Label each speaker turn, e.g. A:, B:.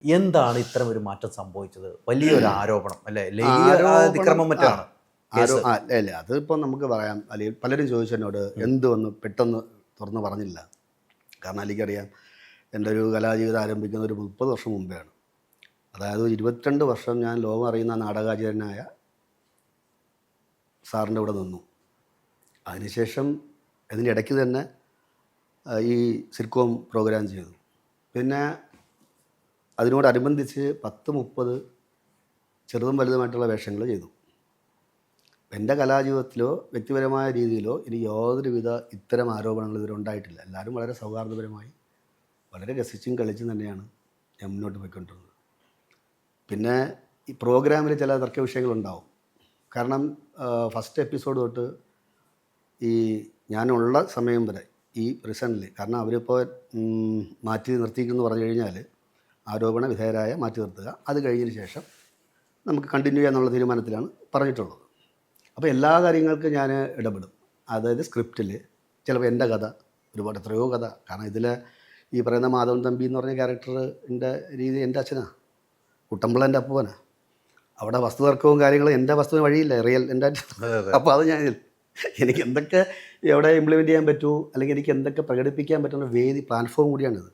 A: എന്താണ് ഇത്തരം ഒരു മാറ്റം സംഭവിച്ചത്? വലിയൊരു ആരോപണം അല്ലേ? അതിക്രമം മറ്റാണ്.
B: അല്ല, അതിപ്പോൾ നമുക്ക് പറയാം. അല്ലെങ്കിൽ പലരും ചോദിച്ചു എന്നോട് എന്ത് വന്ന് പെട്ടെന്ന് തുറന്ന് പറഞ്ഞില്ല. കാരണം എനിക്കറിയാം എൻ്റെ ഒരു കലാജീവിതം ആരംഭിക്കുന്ന ഒരു 30 വർഷം മുമ്പെയാണ്. അതായത് 22 വർഷം ഞാൻ ലോകം അറിയുന്ന നാടകാചാര്യനായ സാറിൻ്റെ കൂടെ നിന്നു. അതിനുശേഷം ഇതിൻ്റെ ഇടയ്ക്ക് തന്നെ ഈ സിറ്റ്കോം പ്രോഗ്രാം ചെയ്തു. പിന്നെ അതിനോടനുബന്ധിച്ച് 10-30 ചെറുതും വലുതുമായിട്ടുള്ള വേഷങ്ങൾ ചെയ്തു. എൻ്റെ കലാജീവിതത്തിലോ വ്യക്തിപരമായ രീതിയിലോ ഇനി യാതൊരുവിധ ഇത്തരം ആരോപണങ്ങൾ ഇതുവരെ ഉണ്ടായിട്ടില്ല. എല്ലാവരും വളരെ സൗഹാർദ്ദപരമായി വളരെ രസിച്ചും കളിച്ചും തന്നെയാണ് ഞാൻ മുന്നോട്ട് പോയിക്കൊണ്ടിരുന്നത്. പിന്നെ ഈ പ്രോഗ്രാമിൽ ചില തർക്ക വിഷയങ്ങളുണ്ടാവും. കാരണം ഫസ്റ്റ് എപ്പിസോഡ് തൊട്ട് ഈ ഞാനുള്ള സമയം വരെ ഈ പ്രിസണിൽ, കാരണം അവരിപ്പോൾ മാറ്റി നിർത്തിക്കുന്നു പറഞ്ഞു കഴിഞ്ഞാൽ ആരോപണ വിധേയരായ മാറ്റി നിർത്തുക, അത് കഴിഞ്ഞതിന് ശേഷം നമുക്ക് കണ്ടിന്യൂ ചെയ്യാന്നുള്ള തീരുമാനത്തിലാണ് പറഞ്ഞിട്ടുള്ളത്. അപ്പോൾ എല്ലാ കാര്യങ്ങൾക്കും ഞാൻ ഇടപെടും. അതായത് സ്ക്രിപ്റ്റിൽ ചിലപ്പോൾ എൻ്റെ കഥ, ഒരുപാട് എത്രയോ കഥ, കാരണം ഇതിൽ ഈ പറയുന്ന മാധവൻ തമ്പി എന്ന് പറഞ്ഞ ക്യാരക്ടറിൻ്റെ രീതി എൻ്റെ അച്ഛനാണ്, കുട്ടമ്പിള്ള എൻ്റെ അപ്പൂവനാണ്. അവിടെ വസ്തുതർക്കവും കാര്യങ്ങളും എൻ്റെ വസ്തുവിന് വഴിയില്ല, റിയൽ എൻ്റെ അച്ഛൻ. അപ്പോൾ അത് എനിക്ക് എന്തൊക്കെ എവിടെ ഇംപ്ലിമെൻറ്റ് ചെയ്യാൻ പറ്റൂ, അല്ലെങ്കിൽ എനിക്ക് എന്തൊക്കെ പ്രകടിപ്പിക്കാൻ പറ്റുന്ന വേദി പ്ലാറ്റ്ഫോം കൂടിയാണിത്.